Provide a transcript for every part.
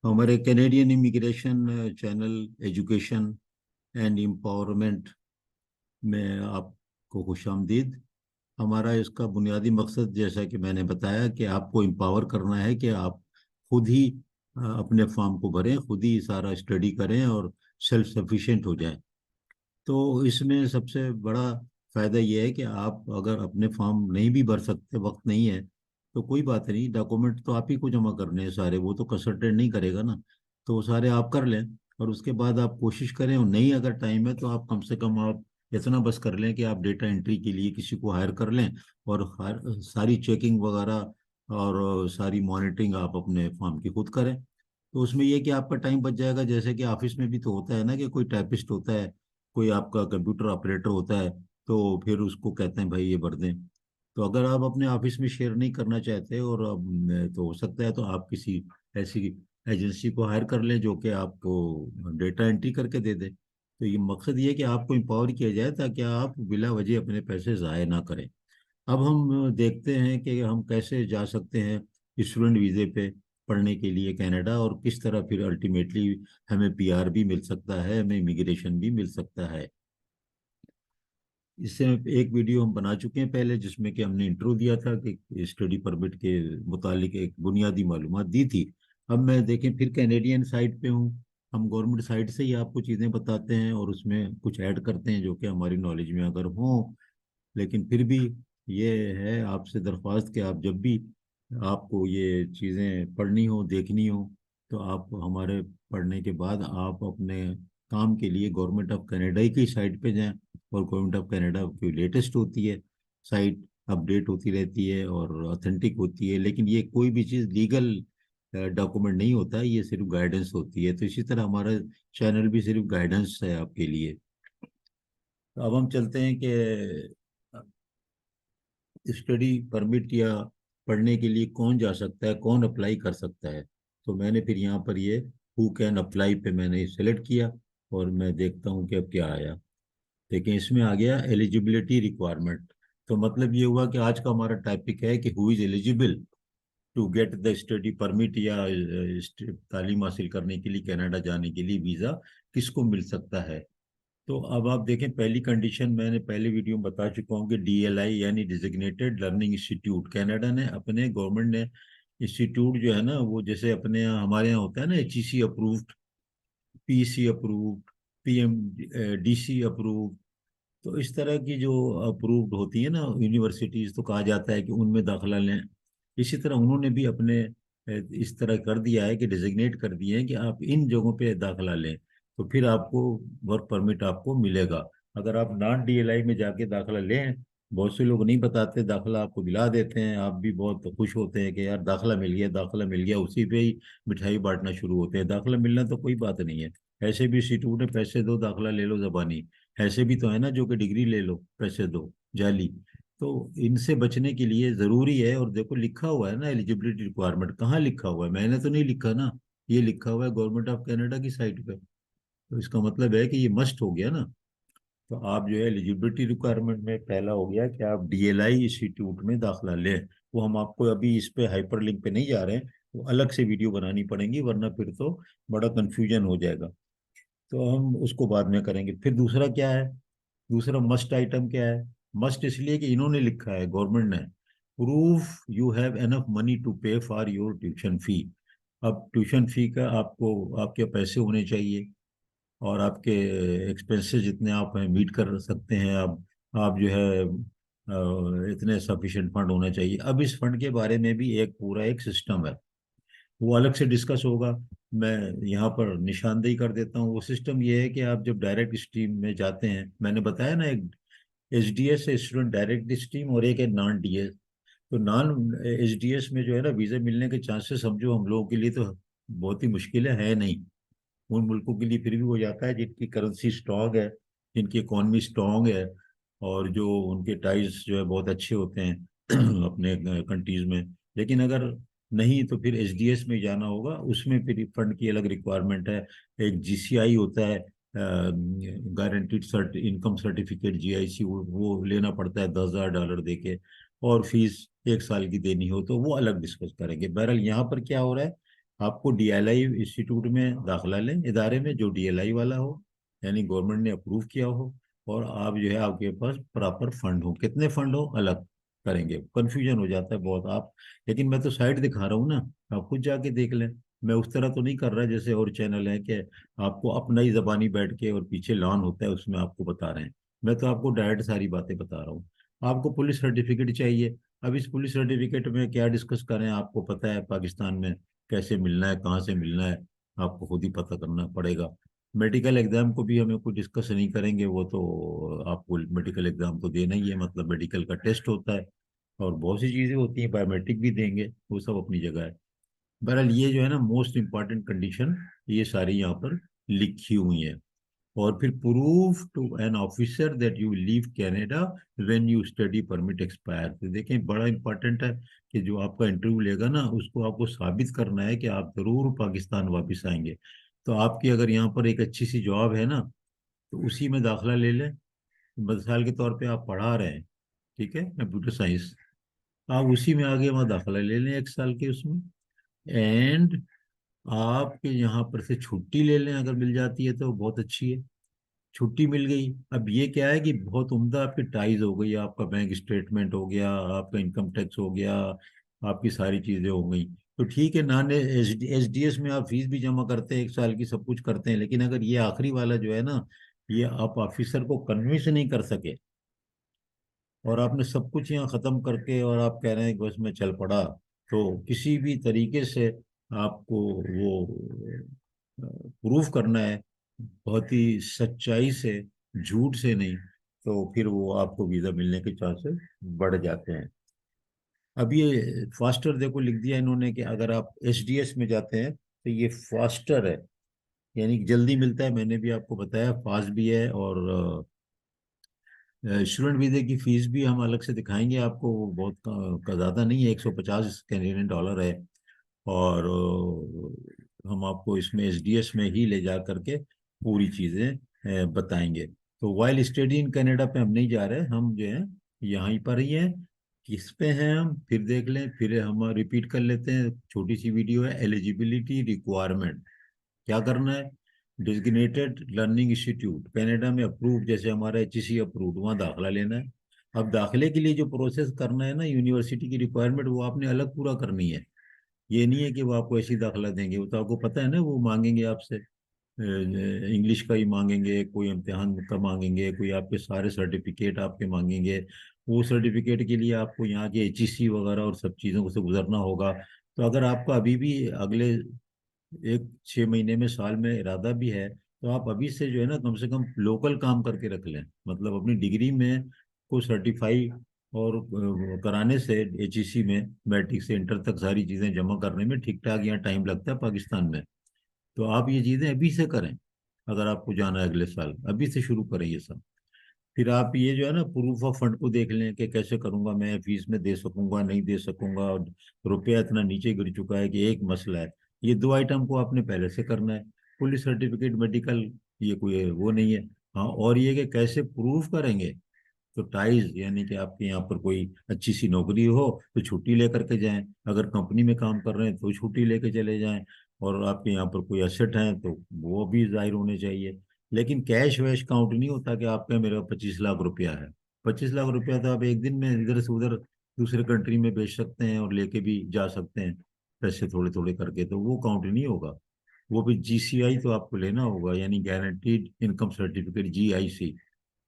हमारे Canadian immigration channel education and empowerment में आपको खुशामदीद। हमारा इसका बुनियादी मकसद, जैसा कि मैंने बताया, कि आपको एम्पावर करना है कि आप खुद ही अपने फॉर्म को भरें, खुद ही सारा स्टडी करें और सेल्फ सफिशिएंट हो जाएं। तो इसमें सबसे बड़ा फायदा यह है कि आप अगर अपने फॉर्म नहीं भी भर सकते, वक्त नहीं है, तो कोई बात नहीं, डॉक्यूमेंट तो आप ही को जमा करने हैं सारे, वो तो कंसल्टेंट नहीं करेगा ना। तो वो सारे आप कर लें और उसके बाद आप कोशिश करें, और नहीं अगर टाइम है तो आप कम से कम आप इतना बस कर लें कि आप डेटा एंट्री के लिए किसी को हायर कर लें, और सारी चेकिंग वगैरह और सारी मॉनिटरिंग आप अपने फॉर्म की खुद करें। तो उसमें यह कि आपका टाइम बच जाएगा। जैसे कि ऑफिस में भी तो होता है ना, कि कोई टाइपिस्ट होता है, कोई आपका कंप्यूटर ऑपरेटर होता है, तो फिर उसको कहते हैं भाई ये भर दें। तो अगर आप अपने ऑफिस में शेयर नहीं करना चाहते, और अब तो हो सकता है तो आप किसी ऐसी एजेंसी को हायर कर लें जो कि आपको डेटा एंट्री करके दे दे। तो ये मकसद ये है कि आपको एम्पावर किया जाए ताकि आप बिला वजह अपने पैसे ज़ाय ना करें। अब हम देखते हैं कि हम कैसे जा सकते हैं स्टूडेंट वीज़े पे पढ़ने के लिए कनाडा, और किस तरह फिर अल्टीमेटली हमें पीआर भी मिल सकता है, हमें इमिग्रेशन भी मिल सकता है। इससे एक वीडियो हम बना चुके हैं पहले, जिसमें कि हमने इंट्रो दिया था कि स्टडी परमिट के मुतालिक एक बुनियादी मालूमात दी थी। अब मैं देखें फिर कैनेडियन साइट पे हूँ। हम गवर्नमेंट साइट से ही आपको चीज़ें बताते हैं और उसमें कुछ ऐड करते हैं जो कि हमारी नॉलेज में अगर हो। लेकिन फिर भी ये है आपसे दरख्वास्त कि आप जब भी आपको ये चीज़ें पढ़नी हो, देखनी हो, तो आप हमारे पढ़ने के बाद आप अपने काम के लिए गवर्नमेंट ऑफ कनाडा की साइट पे जाएं। और गवर्नमेंट ऑफ कनाडा की लेटेस्ट होती है साइट, अपडेट होती रहती है और ऑथेंटिक होती है। लेकिन ये कोई भी चीज़ लीगल डॉक्यूमेंट नहीं होता है, ये सिर्फ गाइडेंस होती है। तो इसी तरह हमारा चैनल भी सिर्फ गाइडेंस है आपके लिए। तो अब हम चलते हैं कि स्टडी परमिट या पढ़ने के लिए कौन जा सकता है, कौन अप्लाई कर सकता है। तो मैंने फिर यहाँ पर ये हु कैन अप्लाई पे मैंने सेलेक्ट किया, और मैं देखता हूँ कि अब क्या आया। लेकिन इसमें आ गया एलिजिबिलिटी रिक्वायरमेंट। तो मतलब ये हुआ कि आज का हमारा टॉपिक है कि who is eligible to get the study permit, या तालीम हासिल करने के लिए कनाडा जाने के लिए वीज़ा किसको मिल सकता है। तो अब आप देखें, पहली कंडीशन मैंने पहले वीडियो में बता चुका हूँ कि डीएलआई यानी डिजिग्नेटेड लर्निंग इंस्टीट्यूट, कनाडा ने अपने गवर्नमेंट ने इंस्टीट्यूट जो है ना, वो जैसे अपने यहाँ हमारे यहाँ होता है ना, HEC approved, PC approved, PM DC approved. तो इस तरह की जो अप्रूव्ड होती है ना यूनिवर्सिटीज, तो कहा जाता है कि उनमें दाखला लें। इसी तरह उन्होंने भी अपने इस तरह कर दिया है कि डिजिग्नेट कर दिए हैं कि आप इन जगहों पे दाखला लें, तो फिर आपको वर्क परमिट आपको मिलेगा। अगर आप नॉन डीएलआई में जाके दाखला लें, बहुत से लोग नहीं बताते, दाखला आपको दिला देते हैं, आप भी बहुत खुश होते हैं कि यार दाखला मिल गया, दाखला मिल गया, उसी पे ही मिठाई बांटना शुरू होते हैं। दाखला मिलना तो कोई बात नहीं है, ऐसे भी इंस्टीट्यूट है, पैसे दो दाखला ले लो जबानी। ऐसे भी तो है ना जो कि डिग्री ले लो पैसे दो, जाली। तो इनसे बचने के लिए जरूरी है। और देखो लिखा हुआ है ना एलिजिबिलिटी रिक्वायरमेंट, कहाँ लिखा हुआ है, मैंने तो नहीं लिखा ना, ये लिखा हुआ है गवर्नमेंट ऑफ कनाडा की साइट पे। तो इसका मतलब है कि ये मस्ट हो गया ना। तो आप जो है एलिजिबिलिटी रिक्वायरमेंट में पहला हो गया कि आप डीएलआई इंस्टीट्यूट में दाखिला लें। वो हम आपको अभी इस पे हाइपर लिंक पे नहीं जा रहे हैं, वो अलग से वीडियो बनानी पड़ेगी, वरना फिर तो बड़ा कंफ्यूजन हो जाएगा। तो हम उसको बाद में करेंगे। फिर दूसरा क्या है, दूसरा मस्ट आइटम क्या है। मस्ट इसलिए कि इन्होंने लिखा है, गवर्नमेंट ने, proof you have enough money to pay for your tuition fee. अब ट्यूशन फी का आपको, आपके पैसे होने चाहिए, और आपके एक्सपेंसेस जितने आप हैं मीट कर सकते हैं। आप जो है इतने सफिशिएंट फंड होना चाहिए। अब इस फंड के बारे में भी एक पूरा एक सिस्टम है, वो अलग से डिस्कस होगा। मैं यहाँ पर निशानदेही कर देता हूँ। वो सिस्टम ये है कि आप जब डायरेक्ट स्ट्रीम में जाते हैं, मैंने बताया ना, एक एचडीएस है स्टूडेंट डायरेक्ट स्ट्रीम, और एक है नॉन डीएस। तो नॉन एचडीएस में जो है ना, वीज़ा मिलने के चांसेस समझो हम लोगों के लिए तो बहुत ही मुश्किल है नहीं। उन मुल्कों के लिए फिर भी हो जाता है जिनकी करेंसी स्ट्रांग है, जिनकी इकोनॉमी स्ट्रांग है, और जो उनके टाइज जो है बहुत अच्छे होते हैं अपने कंट्रीज में। लेकिन अगर नहीं तो फिर एचडीएस में जाना होगा, उसमें फिर फंड की अलग रिक्वायरमेंट है। एक जीसीआई होता है, guaranteed cert income certificate, GIC, वो लेना पड़ता है $10,000 दे के, और फीस 1 साल की देनी हो, तो वो अलग डिस्कस करेंगे। बहरहाल यहाँ पर क्या हो रहा है, आपको डीएलआई इंस्टीट्यूट में दाखिला लें, इदारे में जो डीएलआई वाला हो, यानी गवर्नमेंट ने अप्रूव किया हो, और आप जो है आपके पास प्रॉपर फंड हो, कितने फंड हो अलग करेंगे, कंफ्यूजन हो जाता है बहुत आप। लेकिन मैं तो साइट दिखा रहा हूँ ना, आप खुद जाके देख लें। मैं उस तरह तो नहीं कर रहा जैसे और चैनल है कि आपको अपना ही जबानी बैठ के और पीछे लॉन होता है उसमें आपको बता रहे हैं। मैं तो आपको डायरेक्ट सारी बातें बता रहा हूँ। आपको पुलिस सर्टिफिकेट चाहिए। अब इस पुलिस सर्टिफिकेट में क्या डिस्कस करें, आपको पता है पाकिस्तान में कैसे मिलना है, कहाँ से मिलना है, आपको खुद ही पता करना पड़ेगा। मेडिकल एग्जाम को भी हमें कोई डिस्कस नहीं करेंगे, वो तो आपको मेडिकल एग्जाम तो देना ही है, मतलब मेडिकल का टेस्ट होता है और बहुत सी चीज़ें होती हैं, बायोमेट्रिक भी देंगे, वो सब अपनी जगह है। बहरहाल ये जो है ना मोस्ट इम्पॉर्टेंट कंडीशन, ये सारी यहाँ पर लिखी हुई है। और फिर proof to an officer that you leave Canada when you study permit expire. तो देखें बड़ा इंपॉर्टेंट है कि जो आपका इंटरव्यू लेगा ना उसको आपको साबित करना है कि आप जरूर पाकिस्तान वापस आएंगे। तो आपकी अगर यहाँ पर एक अच्छी सी जॉब है ना, तो उसी में दाखिला ले लें। मिसाल के तौर पे आप पढ़ा रहे हैं, ठीक है, कंप्यूटर साइंस, आप उसी में आगे वहाँ दाखिला ले लें 1 साल के उसमें। एंड आपके यहाँ पर से छुट्टी ले लें, अगर मिल जाती है तो बहुत अच्छी है। छुट्टी मिल गई, अब ये क्या है कि बहुत उम्दा आपकी टाइज हो गई, आपका बैंक स्टेटमेंट हो गया, आपका इनकम टैक्स हो गया, आपकी सारी चीजें हो गई, तो ठीक है। नॉन एच डी एस में आप फीस भी जमा करते हैं 1 साल की, सब कुछ करते हैं, लेकिन अगर ये आखिरी वाला जो है ना, ये आप ऑफिसर को कन्विंस नहीं कर सके और आपने सब कुछ यहाँ खत्म करके और आप कह रहे हैं कि बस मैं चल पड़ा, तो किसी भी तरीके से आपको वो प्रूफ करना है, बहुत ही सच्चाई से, झूठ से नहीं, तो फिर वो आपको वीजा मिलने के चांसेस बढ़ जाते हैं। अब ये फास्टर देखो लिख दिया इन्होंने कि अगर आप एचडीएस में जाते हैं तो ये फास्टर है, यानी कि जल्दी मिलता है। मैंने भी आपको बताया फास्ट भी है। और स्टूडेंट वीजे की फीस भी हम अलग से दिखाएंगे आपको, वो बहुत ज़्यादा नहीं है, 150 कैनेडियन डॉलर है। और हम आपको इसमें एसडीएस में ही ले जा करके पूरी चीज़ें बताएंगे। तो वाइल स्टडी इन कनाडा पे हम नहीं जा रहे, हम जो है यहीं पर ही हैं। किस पे हैं हम फिर देख लें, फिर हम रिपीट कर लेते हैं, छोटी सी वीडियो है। एलिजिबिलिटी रिक्वायरमेंट क्या करना है, डिजिग्नेटेड लर्निंग इंस्टीट्यूट कनाडा में अप्रूव, जैसे हमारा एचईसी अप्रूव, वहाँ दाखिला लेना है। अब दाखिले के लिए जो प्रोसेस करना है ना, यूनिवर्सिटी की रिक्वायरमेंट वो आपने अलग पूरा करनी है। ये नहीं है कि वो आपको ऐसी दाखिला देंगे, वो तो आपको पता है ना, वो मांगेंगे आपसे इंग्लिश का ही मांगेंगे, कोई इम्तिहान का मांगेंगे, कोई आपके सारे सर्टिफिकेट आपके मांगेंगे। वो सर्टिफिकेट के लिए आपको यहाँ के एचईसी वगैरह और सब चीज़ों से गुजरना होगा। तो अगर आपका अभी भी अगले 6 महीने में, साल में इरादा भी है, तो आप अभी से जो है ना कम से कम लोकल काम करके रख लें, मतलब अपनी डिग्री में को सर्टिफाई और कराने से एचईसी में मैट्रिक से इंटर तक सारी चीज़ें जमा करने में ठीक ठाक यहाँ टाइम लगता है पाकिस्तान में। तो आप ये चीज़ें अभी से करें, अगर आपको जाना है अगले साल अभी से शुरू करें ये सब। फिर आप ये जो है ना प्रूफ ऑफ फंड को देख लें कि कैसे करूंगा मैं, फीस में दे सकूंगा नहीं दे सकूंगा, और रुपया इतना नीचे गिर चुका है कि एक मसला है। ये 2 आइटम को आपने पहले से करना है। पुलिस सर्टिफिकेट, मेडिकल, ये कोई वो नहीं है। हाँ, और ये कि कैसे प्रूफ करेंगे, तो टाइज, यानी कि आपके यहाँ पर कोई अच्छी सी नौकरी हो तो छुट्टी लेकर के जाएं, अगर कंपनी में काम कर रहे हैं तो छुट्टी लेके चले जाएं, और आपके यहाँ पर कोई एसेट है तो वो भी जाहिर होने चाहिए। लेकिन कैश वैश काउंट नहीं होता कि आपका मेरा 25 लाख रुपया है। 25 लाख रुपया तो आप एक दिन में इधर से उधर दूसरे कंट्री में बेच सकते हैं और लेके भी जा सकते हैं, पैसे थोड़े थोड़े करके, तो वो काउंट नहीं होगा। वो भी जीसीआई तो आपको लेना होगा, यानी गारंटीड इनकम सर्टिफिकेट, जीआईसी,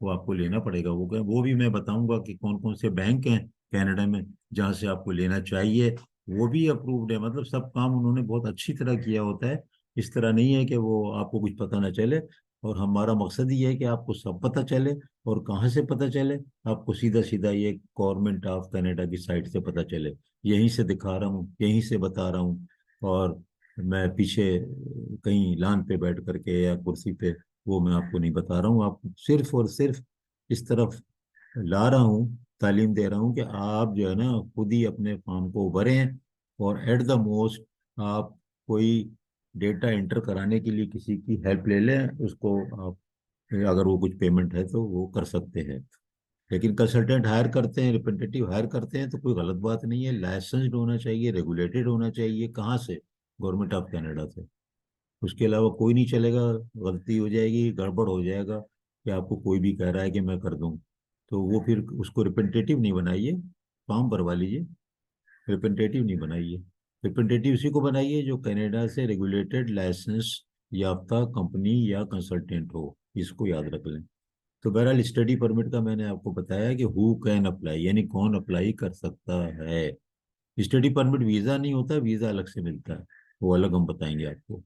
वो आपको लेना पड़ेगा। वो भी मैं बताऊंगा कि कौन कौन से बैंक हैं कनाडा में जहाँ से आपको लेना चाहिए। वो भी अप्रूव्ड है, मतलब सब काम उन्होंने बहुत अच्छी तरह किया होता है। इस तरह नहीं है कि वो आपको कुछ पता ना चले। और हमारा मकसद ये है कि आपको सब पता चले। और कहाँ से पता चले, आपको सीधा सीधा ये गवर्नमेंट ऑफ कनाडा की साइट से पता चले। यहीं से दिखा रहा हूँ, यहीं से बता रहा हूँ। और मैं पीछे कहीं लान पे बैठ करके या कुर्सी पे वो मैं आपको नहीं बता रहा हूँ, आप सिर्फ और सिर्फ इस तरफ ला रहा हूँ, तालीम दे रहा हूँ कि आप जो है ना खुद ही अपने काम को उभरें। और एट द मोस्ट आप कोई डेटा एंटर कराने के लिए किसी की हेल्प ले लें, उसको आप अगर वो कुछ पेमेंट है तो वो कर सकते हैं। लेकिन कंसल्टेंट हायर करते हैं, रिप्रेजेंटेटिव हायर करते हैं तो कोई गलत बात नहीं है, लाइसेंस्ड होना चाहिए, रेगुलेटेड होना चाहिए। कहाँ से, गवर्नमेंट ऑफ कनाडा से। उसके अलावा कोई नहीं चलेगा। गलती हो जाएगी, गड़बड़ हो जाएगा, कि आपको कोई भी कह रहा है कि मैं कर दूं, तो वो फिर उसको रिप्रेजेंटेटिव नहीं बनाइए, फॉर्म भरवा लीजिए। रिप्रेजेंटेटिव नहीं बनाइए। रिप्रेजेंटेटिव उसी को बनाइए जो कनाडा से रेगुलेटेड लाइसेंस याफ्ता कंपनी या कंसल्टेंट हो। इसको याद रख लें। तो बहरहाल स्टडी परमिट का मैंने आपको बताया कि हु कैन अप्लाई, यानी कौन अप्लाई कर सकता है। स्टडी परमिट वीज़ा नहीं होता, वीज़ा अलग से मिलता है, वो अलग हम बताएंगे आपको।